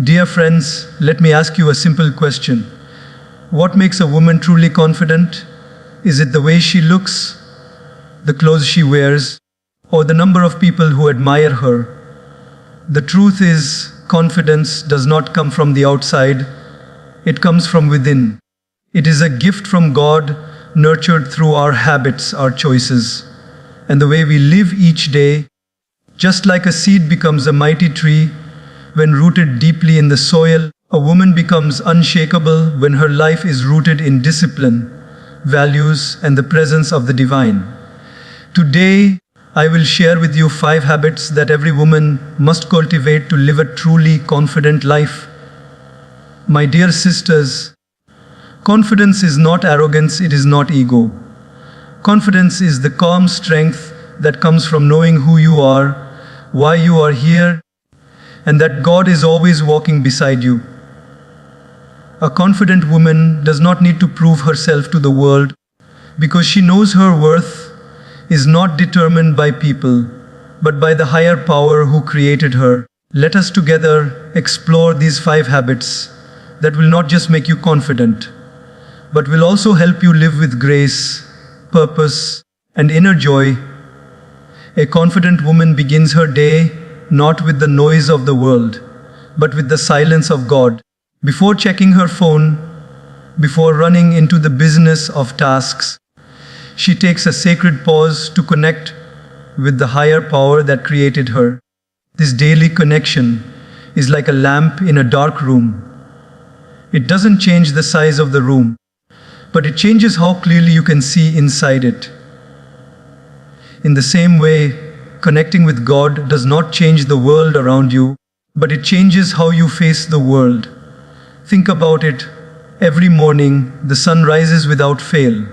Dear friends, let me ask you a simple question. What makes a woman truly confident? Is it the way she looks, the clothes she wears, or the number of people who admire her? The truth is, confidence does not come from the outside, it comes from within. It is a gift from God, nurtured through our habits, our choices, and the way we live each day. Just like a seed becomes a mighty tree when rooted deeply in the soil, a woman becomes unshakable when her life is rooted in discipline, values, and the presence of the divine. Today, I will share with you 5 habits that every woman must cultivate to live a truly confident life. My dear sisters, confidence is not arrogance, it is not ego. Confidence is the calm strength that comes from knowing who you are, why you are here, and that God is always walking beside you. A confident woman does not need to prove herself to the world because she knows her worth is not determined by people, but by the higher power who created her. Let us together explore these 5 habits that will not just make you confident, but will also help you live with grace, purpose, and inner joy. A confident woman begins her day not with the noise of the world, but with the silence of God. Before checking her phone, before running into the business of tasks, she takes a sacred pause to connect with the higher power that created her. This daily connection is like a lamp in a dark room. It doesn't change the size of the room, but it changes how clearly you can see inside it. In the same way, connecting with God does not change the world around you, but it changes how you face the world. Think about it. Every morning, the sun rises without fail.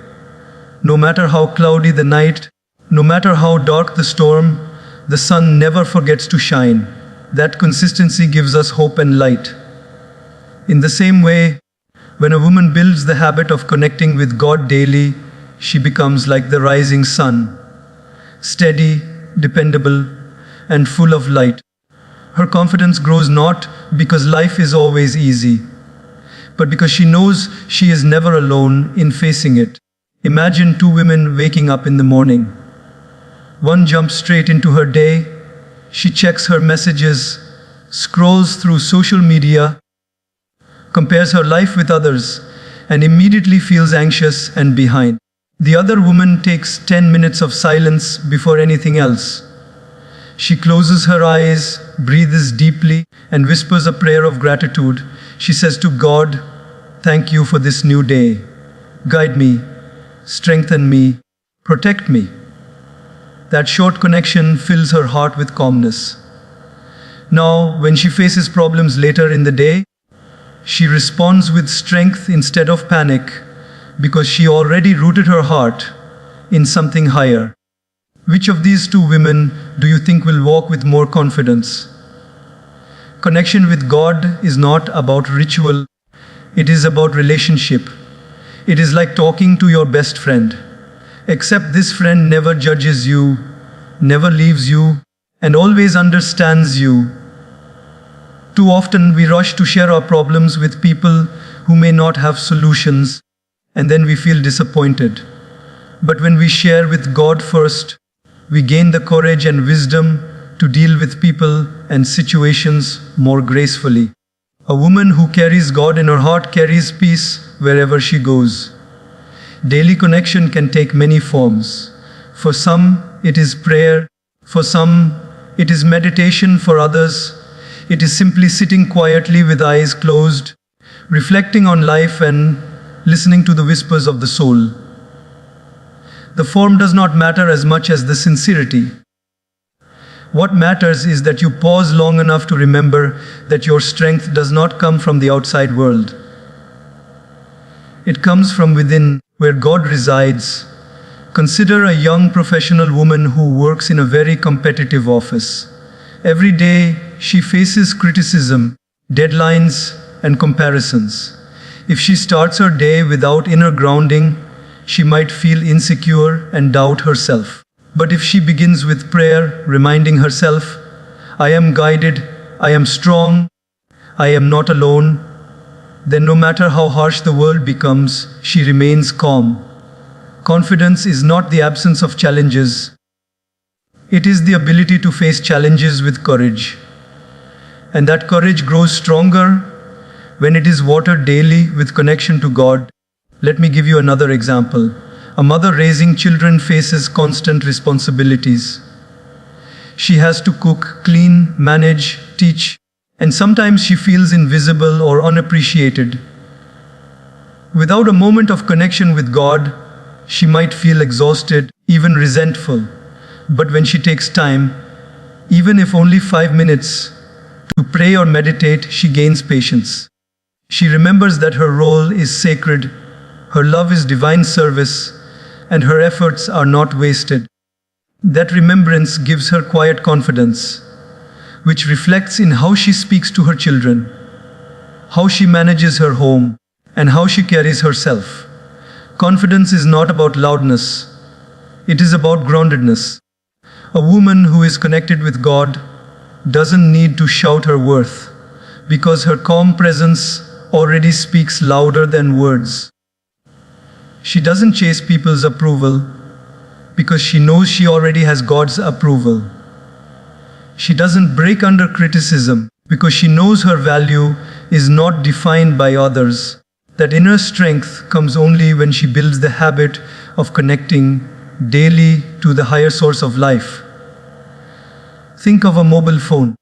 No matter how cloudy the night, no matter how dark the storm, the sun never forgets to shine. That consistency gives us hope and light. In the same way, when a woman builds the habit of connecting with God daily, she becomes like the rising sun, steady, dependable, and full of light. Her confidence grows not because life is always easy, but because she knows she is never alone in facing it. Imagine 2 women waking up in the morning. One jumps straight into her day. She checks her messages, scrolls through social media, compares her life with others, and immediately feels anxious and behind. The other woman takes 10 minutes of silence before anything else. She closes her eyes, breathes deeply, and whispers a prayer of gratitude. She says to God, "Thank you for this new day. Guide me, strengthen me, protect me." That short connection fills her heart with calmness. Now, when she faces problems later in the day, she responds with strength instead of panic, because she already rooted her heart in something higher. Which of these 2 women do you think will walk with more confidence? Connection with God is not about ritual, it is about relationship. It is like talking to your best friend, except this friend never judges you, never leaves you, and always understands you. Too often we rush to share our problems with people who may not have solutions, and then we feel disappointed. But when we share with God first, we gain the courage and wisdom to deal with people and situations more gracefully. A woman who carries God in her heart carries peace wherever she goes. Daily connection can take many forms. For some, it is prayer. For some, it is meditation. For others, it is simply sitting quietly with eyes closed, reflecting on life and listening to the whispers of the soul. The form does not matter as much as the sincerity. What matters is that you pause long enough to remember that your strength does not come from the outside world. It comes from within, where God resides. Consider a young professional woman who works in a very competitive office. Every day, she faces criticism, deadlines, and comparisons. If she starts her day without inner grounding, she might feel insecure and doubt herself. But if she begins with prayer, reminding herself, "I am guided, I am strong, I am not alone, then no matter how harsh the world becomes, she remains calm. Confidence is not the absence of challenges. It is the ability to face challenges with courage. And that courage grows stronger when it is watered daily with connection to God. Let me give you another example. A mother raising children faces constant responsibilities. She has to cook, clean, manage, teach, and sometimes she feels invisible or unappreciated. Without a moment of connection with God, she might feel exhausted, even resentful. But when she takes time, even if only 5 minutes, to pray or meditate, she gains patience. She remembers that her role is sacred, her love is divine service, and her efforts are not wasted. That remembrance gives her quiet confidence, which reflects in how she speaks to her children, how she manages her home, and how she carries herself. Confidence is not about loudness, it is about groundedness. A woman who is connected with God doesn't need to shout her worth, because her calm presence already speaks louder than words. She doesn't chase people's approval, because she knows she already has God's approval. She doesn't break under criticism, because she knows her value is not defined by others. That inner strength comes only when she builds the habit of connecting daily to the higher source of life. Think of a mobile phone.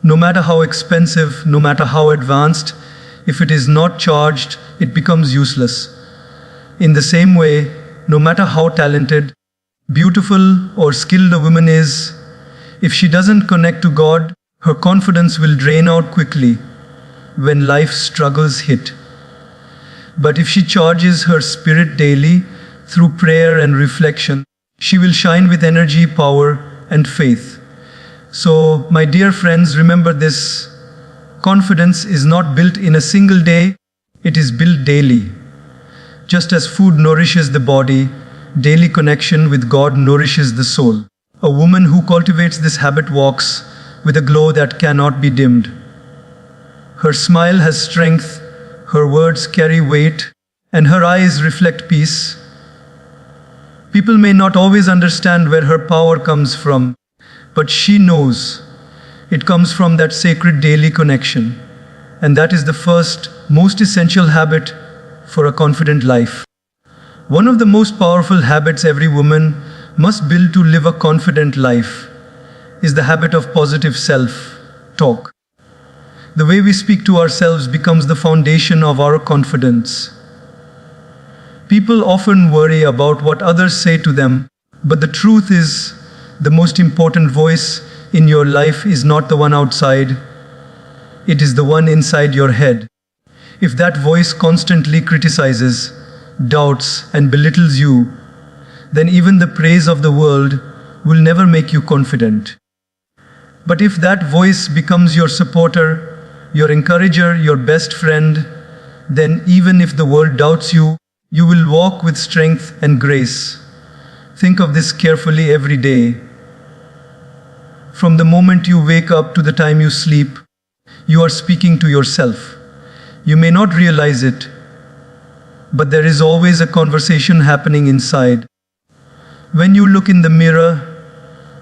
No matter how expensive, no matter how advanced, if it is not charged, it becomes useless. In the same way, no matter how talented, beautiful, or skilled a woman is, if she doesn't connect to God, her confidence will drain out quickly when life's struggles hit. But if she charges her spirit daily through prayer and reflection, she will shine with energy, power, and faith. So, my dear friends, remember this. Confidence is not built in a single day, it is built daily. Just as food nourishes the body, daily connection with God nourishes the soul. A woman who cultivates this habit walks with a glow that cannot be dimmed. Her smile has strength, her words carry weight, and her eyes reflect peace. People may not always understand where her power comes from, but she knows it comes from that sacred daily connection. And that is the first, most essential habit for a confident life. One of the most powerful habits every woman must build to live a confident life is the habit of positive self-talk. The way we speak to ourselves becomes the foundation of our confidence. People often worry about what others say to them, but the truth is, the most important voice in your life is not the one outside, it is the one inside your head. If that voice constantly criticizes, doubts, and belittles you, then even the praise of the world will never make you confident. But if that voice becomes your supporter, your encourager, your best friend, then even if the world doubts you, you will walk with strength and grace. Think of this carefully every day. From the moment you wake up to the time you sleep, you are speaking to yourself. You may not realize it, but there is always a conversation happening inside. When you look in the mirror,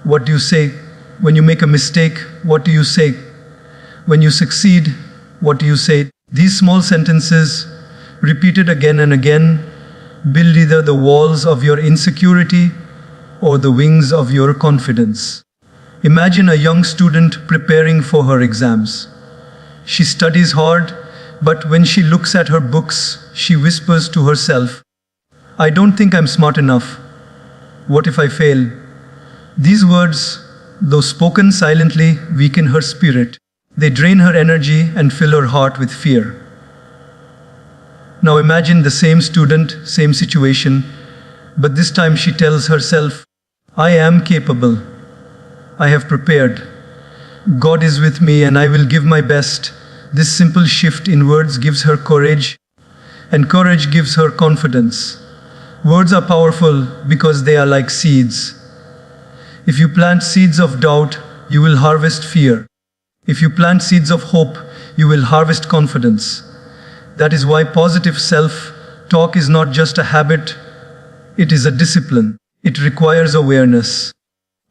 what do you say? When you make a mistake, what do you say? When you succeed, what do you say? These small sentences, repeated again and again, build either the walls of your insecurity or the wings of your confidence. Imagine a young student preparing for her exams. She studies hard, but when she looks at her books, she whispers to herself, "I don't think I'm smart enough. What if I fail?" These words, though spoken silently, weaken her spirit. They drain her energy and fill her heart with fear. Now imagine the same student, same situation, but this time she tells herself, "I am capable. I have prepared. God is with me and I will give my best." This simple shift in words gives her courage, and courage gives her confidence. Words are powerful because they are like seeds. If you plant seeds of doubt, you will harvest fear. If you plant seeds of hope, you will harvest confidence. That is why positive self-talk is not just a habit, it is a discipline. It requires awareness.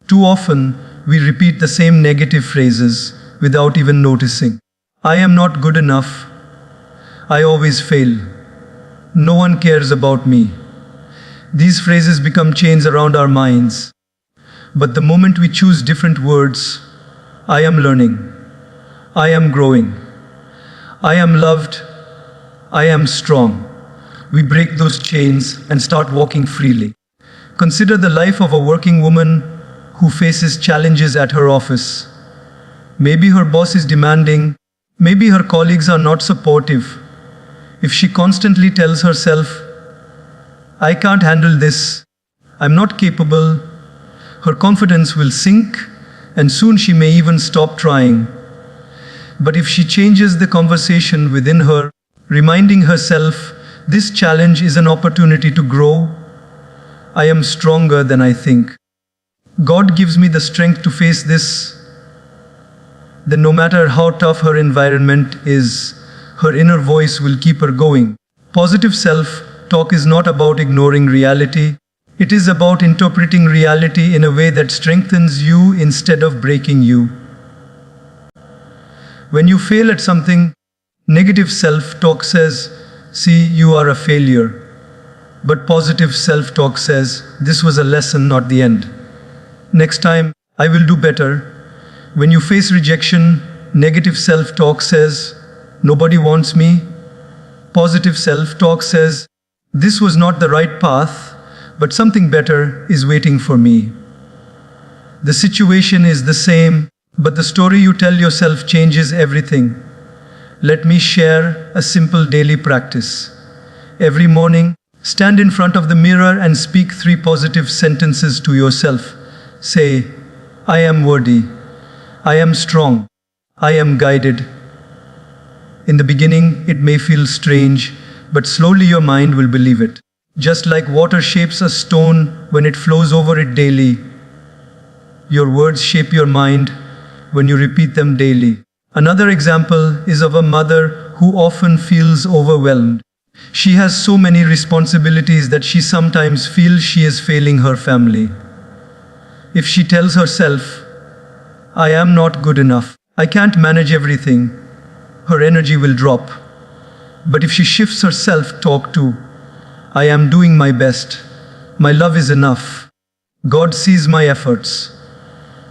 Too often, we repeat the same negative phrases without even noticing. I am not good enough. I always fail. No one cares about me. These phrases become chains around our minds. But the moment we choose different words, I am learning, I am growing, I am loved, I am strong, we break those chains and start walking freely. Consider the life of a working woman who faces challenges at her office. Maybe her boss is demanding, maybe her colleagues are not supportive. If she constantly tells herself, I can't handle this, I'm not capable, her confidence will sink and soon she may even stop trying. But if she changes the conversation within her, reminding herself, this challenge is an opportunity to grow, I am stronger than I think. God gives me the strength to face this. Then no matter how tough her environment is, her inner voice will keep her going. Positive self-talk is not about ignoring reality. It is about interpreting reality in a way that strengthens you instead of breaking you. When you fail at something, negative self-talk says, see, you are a failure. But positive self-talk says, this was a lesson, not the end. Next time, I will do better. When you face rejection, negative self-talk says, nobody wants me. Positive self-talk says, this was not the right path, but something better is waiting for me. The situation is the same, but the story you tell yourself changes everything. Let me share a simple daily practice. Every morning, stand in front of the mirror and speak 3 positive sentences to yourself. Say, I am worthy, I am strong, I am guided. In the beginning, it may feel strange, but slowly your mind will believe it. Just like water shapes a stone when it flows over it daily, your words shape your mind when you repeat them daily. Another example is of a mother who often feels overwhelmed. She has so many responsibilities that she sometimes feels she is failing her family. If she tells herself, I am not good enough, I can't manage everything, her energy will drop. But if she shifts her self-talk to, I am doing my best, my love is enough, God sees my efforts,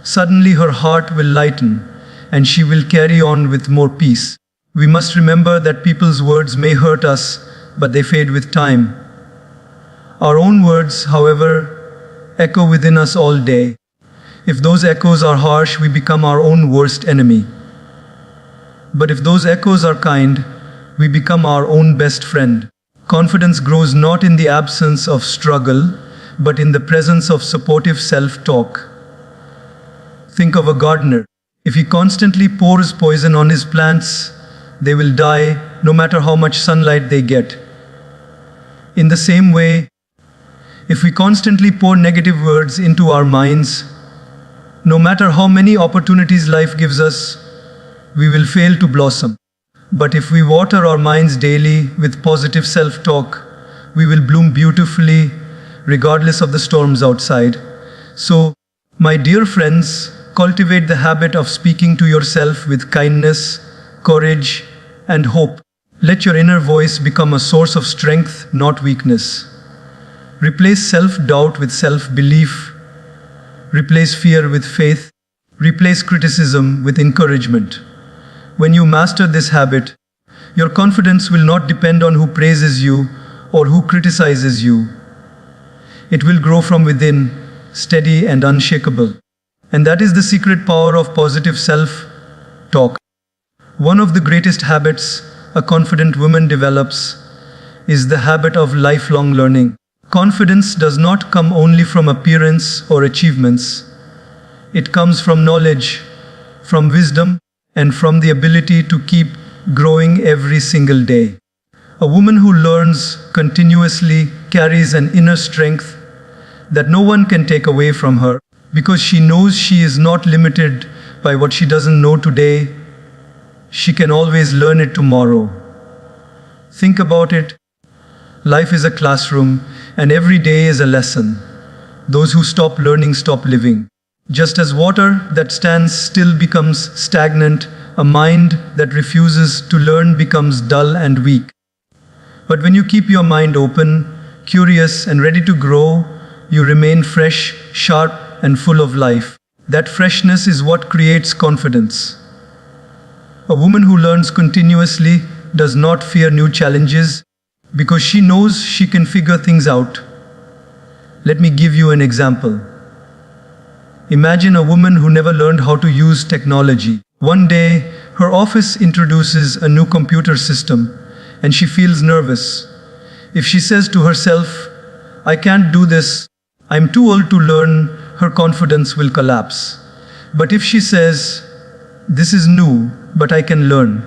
suddenly her heart will lighten and she will carry on with more peace. We must remember that people's words may hurt us, but they fade with time. Our own words, however, echo within us all day. If those echoes are harsh, we become our own worst enemy. But if those echoes are kind, we become our own best friend. Confidence grows not in the absence of struggle, but in the presence of supportive self-talk. Think of a gardener. If he constantly pours poison on his plants, they will die no matter how much sunlight they get. In the same way, if we constantly pour negative words into our minds, no matter how many opportunities life gives us, we will fail to blossom. But if we water our minds daily with positive self-talk, we will bloom beautifully, regardless of the storms outside. So, my dear friends, cultivate the habit of speaking to yourself with kindness, courage, and hope. Let your inner voice become a source of strength, not weakness. Replace self-doubt with self-belief. Replace fear with faith. Replace criticism with encouragement. When you master this habit, your confidence will not depend on who praises you or who criticizes you. It will grow from within, steady and unshakable. And that is the secret power of positive self-talk. One of the greatest habits a confident woman develops is the habit of lifelong learning. Confidence does not come only from appearance or achievements. It comes from knowledge, from wisdom, and from the ability to keep growing every single day. A woman who learns continuously carries an inner strength that no one can take away from her, because she knows she is not limited by what she doesn't know today. she can always learn it tomorrow. Think about it. Life is a classroom, and every day is a lesson. Those who stop learning stop living. Just as water that stands still becomes stagnant, a mind that refuses to learn becomes dull and weak. But when you keep your mind open, curious, and ready to grow, you remain fresh, sharp, and full of life. That freshness is what creates confidence. A woman who learns continuously does not fear new challenges because she knows she can figure things out. Let me give you an example. Imagine a woman who never learned how to use technology. One day, her office introduces a new computer system and she feels nervous. If she says to herself, "I can't do this, I'm too old to learn," her confidence will collapse. But if she says, "This is new, but I can learn.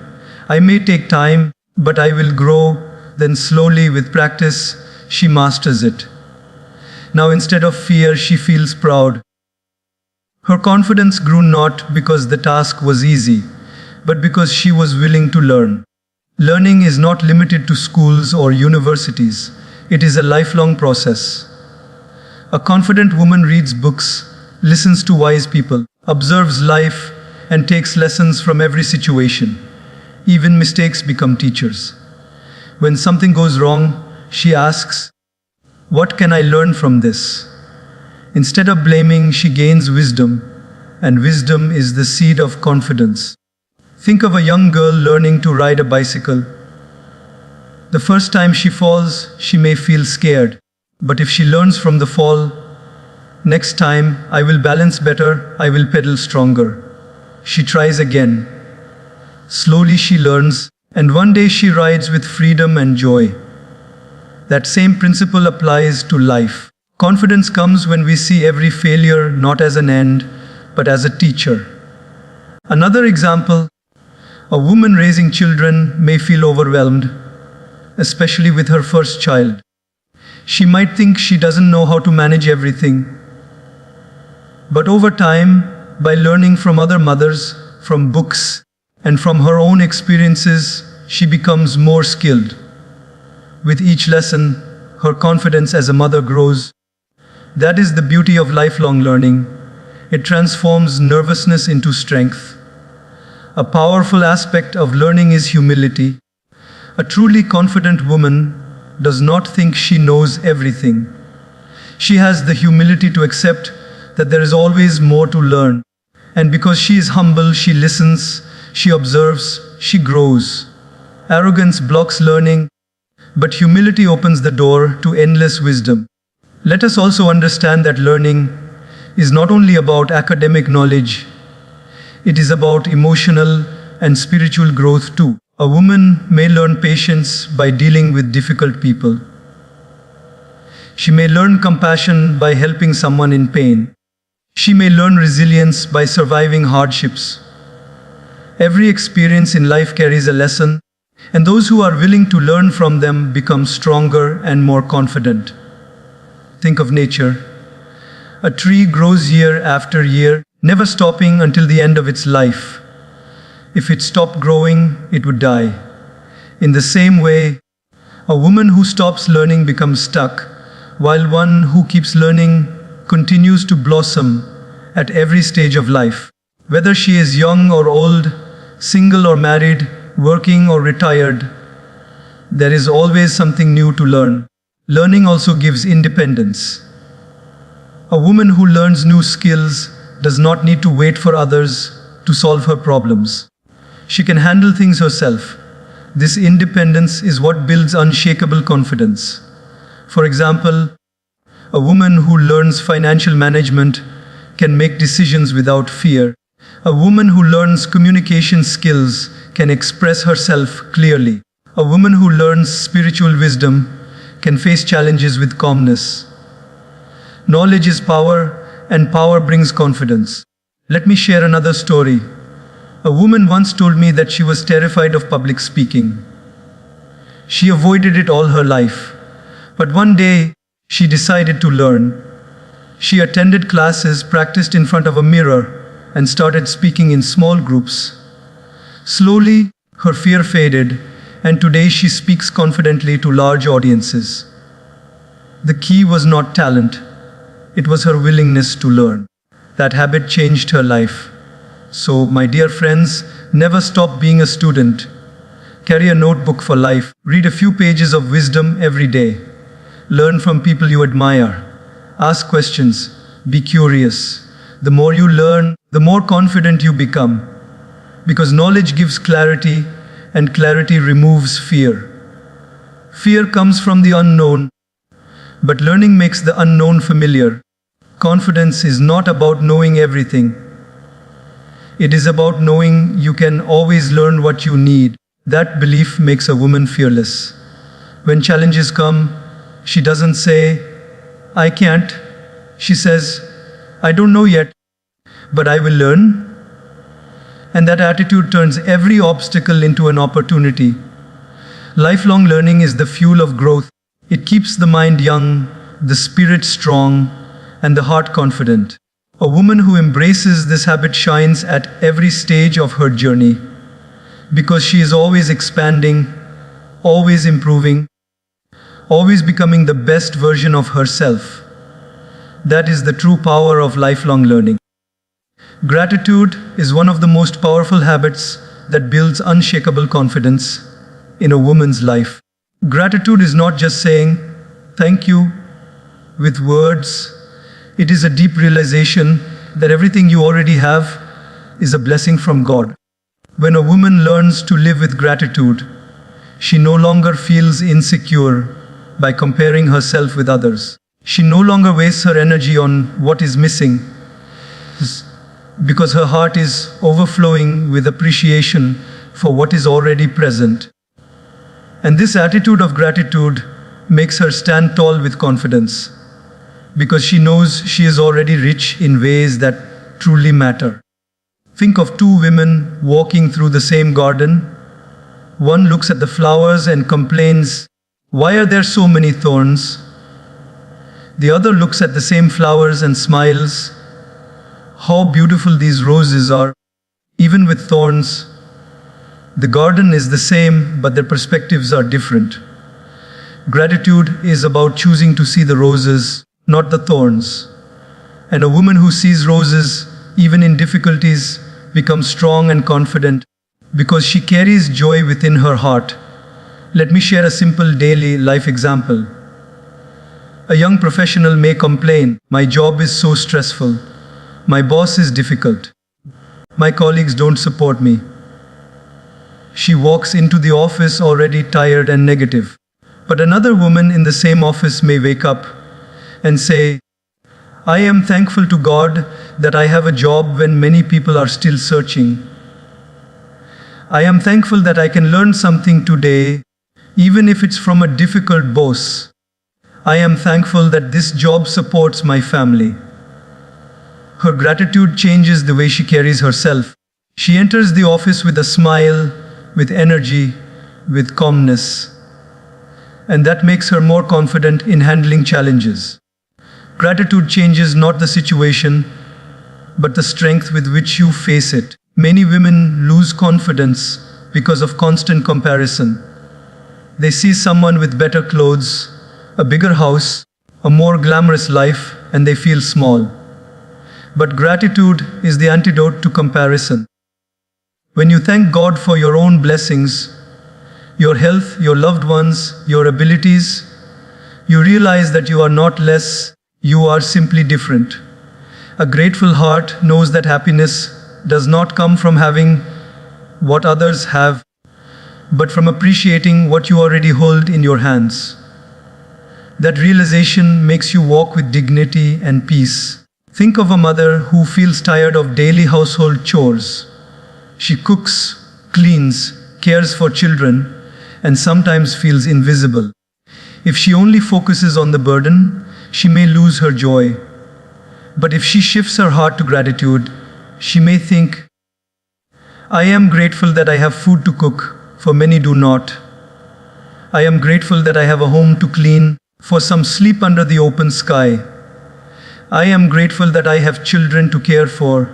I may take time, but I will grow," then slowly with practice, she masters it. Now instead of fear, she feels proud. Her confidence grew not because the task was easy, but because she was willing to learn. Learning is not limited to schools or universities. It is a lifelong process. A confident woman reads books, listens to wise people, observes life, and takes lessons from every situation. Even mistakes become teachers. When something goes wrong, she asks, "What can I learn from this?" Instead of blaming, she gains wisdom, and wisdom is the seed of confidence. Think of a young girl learning to ride a bicycle. The first time she falls, she may feel scared. But if she learns from the fall, "Next time, I will balance better, I will pedal stronger." She tries again. Slowly she learns, and one day she rides with freedom and joy. That same principle applies to life. Confidence comes when we see every failure not as an end, but as a teacher. Another example, a woman raising children may feel overwhelmed, especially with her first child. She might think she doesn't know how to manage everything. But over time, by learning from other mothers, from books, and from her own experiences, she becomes more skilled. With each lesson, her confidence as a mother grows. That is the beauty of lifelong learning. It transforms nervousness into strength. A powerful aspect of learning is humility. A truly confident woman does not think she knows everything. She has the humility to accept that there is always more to learn. And because she is humble, she listens, she observes, she grows. Arrogance blocks learning, but humility opens the door to endless wisdom. Let us also understand that learning is not only about academic knowledge, it is about emotional and spiritual growth too. A woman may learn patience by dealing with difficult people. She may learn compassion by helping someone in pain. She may learn resilience by surviving hardships. Every experience in life carries a lesson, and those who are willing to learn from them become stronger and more confident. Think of nature. A tree grows year after year, never stopping until the end of its life. If it stopped growing, it would die. In the same way, a woman who stops learning becomes stuck, while one who keeps learning continues to blossom at every stage of life. Whether she is young or old, single or married, working or retired, there is always something new to learn. Learning also gives independence. A woman who learns new skills does not need to wait for others to solve her problems. She can handle things herself. This independence is what builds unshakable confidence. For example, a woman who learns financial management can make decisions without fear. A woman who learns communication skills can express herself clearly. A woman who learns spiritual wisdom can face challenges with calmness. Knowledge is power, and power brings confidence. Let me share another story. A woman once told me that she was terrified of public speaking. She avoided it all her life. But one day, she decided to learn. She attended classes, practiced in front of a mirror, and started speaking in small groups. Slowly, her fear faded, and today she speaks confidently to large audiences. The key was not talent, it was her willingness to learn. That habit changed her life. So, my dear friends, never stop being a student. Carry a notebook for life. Read a few pages of wisdom every day. Learn from people you admire. Ask questions. Be curious. The more you learn, the more confident you become. Because knowledge gives clarity, and clarity removes fear. Fear comes from the unknown, but learning makes the unknown familiar. Confidence is not about knowing everything. It is about knowing you can always learn what you need. That belief makes a woman fearless. When challenges come, she doesn't say, "I can't." She says, "I don't know yet, but I will learn." And that attitude turns every obstacle into an opportunity. Lifelong learning is the fuel of growth. It keeps the mind young, the spirit strong, and the heart confident. A woman who embraces this habit shines at every stage of her journey, because she is always expanding, always improving, always becoming the best version of herself. That is the true power of lifelong learning. Gratitude is one of the most powerful habits that builds unshakable confidence in a woman's life. Gratitude is not just saying thank you with words. It is a deep realization that everything you already have is a blessing from God. When a woman learns to live with gratitude, she no longer feels insecure by comparing herself with others. She no longer wastes her energy on what is missing, because her heart is overflowing with appreciation for what is already present. And this attitude of gratitude makes her stand tall with confidence, because she knows she is already rich in ways that truly matter. Think of two women walking through the same garden. One looks at the flowers and complains, "Why are there so many thorns?" The other looks at the same flowers and smiles, "How beautiful these roses are, even with thorns." The garden is the same, but their perspectives are different. Gratitude is about choosing to see the roses, not the thorns. And a woman who sees roses, even in difficulties, becomes strong and confident because she carries joy within her heart. Let me share a simple daily life example. A young professional may complain, "My job is so stressful. My boss is difficult. My colleagues don't support me." She walks into the office already tired and negative. But another woman in the same office may wake up and say, "I am thankful to God that I have a job when many people are still searching. I am thankful that I can learn something today, even if it's from a difficult boss. I am thankful that this job supports my family." Her gratitude changes the way she carries herself. She enters the office with a smile, with energy, with calmness. And that makes her more confident in handling challenges. Gratitude changes not the situation, but the strength with which you face it. Many women lose confidence because of constant comparison. They see someone with better clothes, a bigger house, a more glamorous life, and they feel small. But gratitude is the antidote to comparison. When you thank God for your own blessings, your health, your loved ones, your abilities, you realize that you are not less, you are simply different. A grateful heart knows that happiness does not come from having what others have, but from appreciating what you already hold in your hands. That realization makes you walk with dignity and peace. Think of a mother who feels tired of daily household chores. She cooks, cleans, cares for children, and sometimes feels invisible. If she only focuses on the burden, she may lose her joy. But if she shifts her heart to gratitude, she may think, "I am grateful that I have food to cook, for many do not. I am grateful that I have a home to clean, for some sleep under the open sky. I am grateful that I have children to care for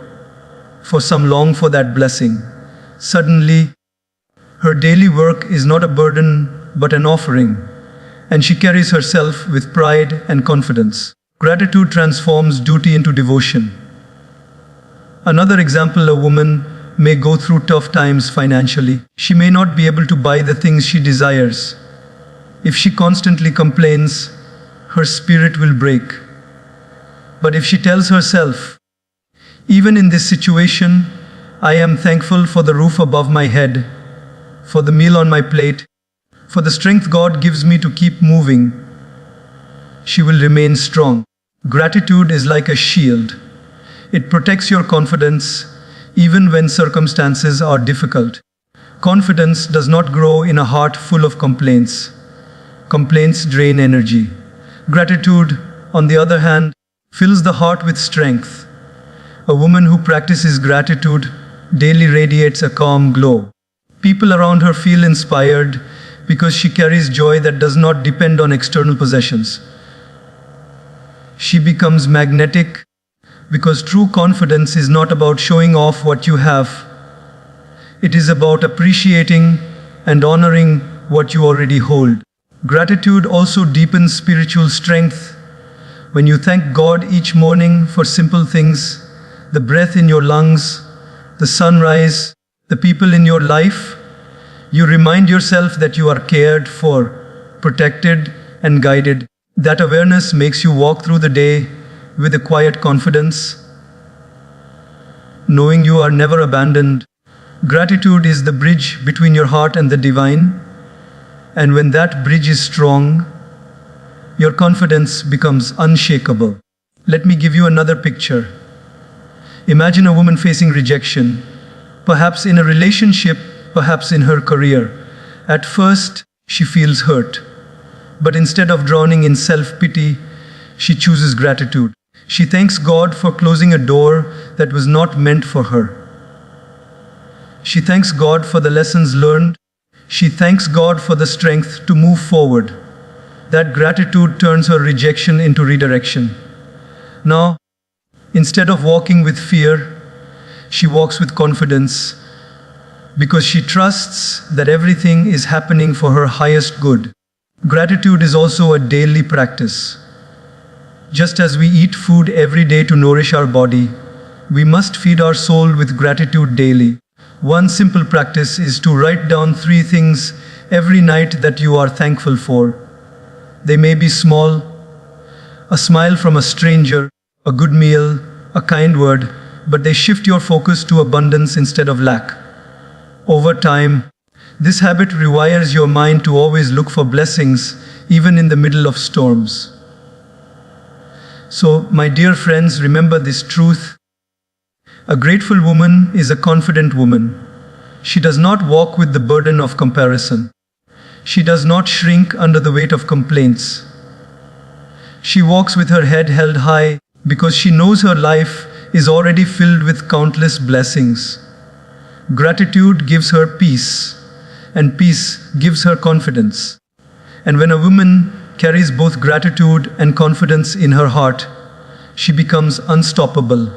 some long for that blessing." Suddenly, her daily work is not a burden but an offering, and she carries herself with pride and confidence. Gratitude transforms duty into devotion. Another example, a woman may go through tough times financially. She may not be able to buy the things she desires. If she constantly complains, her spirit will break. But if she tells herself, even in this situation, I am thankful for the roof above my head, for the meal on my plate, for the strength God gives me to keep moving, she will remain strong. Gratitude is like a shield. It protects your confidence even when circumstances are difficult. Confidence does not grow in a heart full of complaints. Complaints drain energy. Gratitude, on the other hand, fills the heart with strength. A woman who practices gratitude daily radiates a calm glow. People around her feel inspired because she carries joy that does not depend on external possessions. She becomes magnetic because true confidence is not about showing off what you have. It is about appreciating and honoring what you already hold. Gratitude also deepens spiritual strength. When you thank God each morning for simple things, the breath in your lungs, the sunrise, the people in your life, you remind yourself that you are cared for, protected, and guided. That awareness makes you walk through the day with a quiet confidence, knowing you are never abandoned. Gratitude is the bridge between your heart and the divine, and when that bridge is strong, your confidence becomes unshakable. Let me give you another picture. Imagine a woman facing rejection, perhaps in a relationship, perhaps in her career. At first, she feels hurt, but instead of drowning in self-pity, she chooses gratitude. She thanks God for closing a door that was not meant for her. She thanks God for the lessons learned. She thanks God for the strength to move forward. That gratitude turns her rejection into redirection. Now, instead of walking with fear, she walks with confidence because she trusts that everything is happening for her highest good. Gratitude is also a daily practice. Just as we eat food every day to nourish our body, we must feed our soul with gratitude daily. One simple practice is to write down 3 things every night that you are thankful for. They may be small: a smile from a stranger, a good meal, a kind word, but they shift your focus to abundance instead of lack. Over time, this habit rewires your mind to always look for blessings, even in the middle of storms. So, my dear friends, remember this truth. A grateful woman is a confident woman. She does not walk with the burden of comparison. She does not shrink under the weight of complaints. She walks with her head held high because she knows her life is already filled with countless blessings. Gratitude gives her peace, and peace gives her confidence. And when a woman carries both gratitude and confidence in her heart, she becomes unstoppable.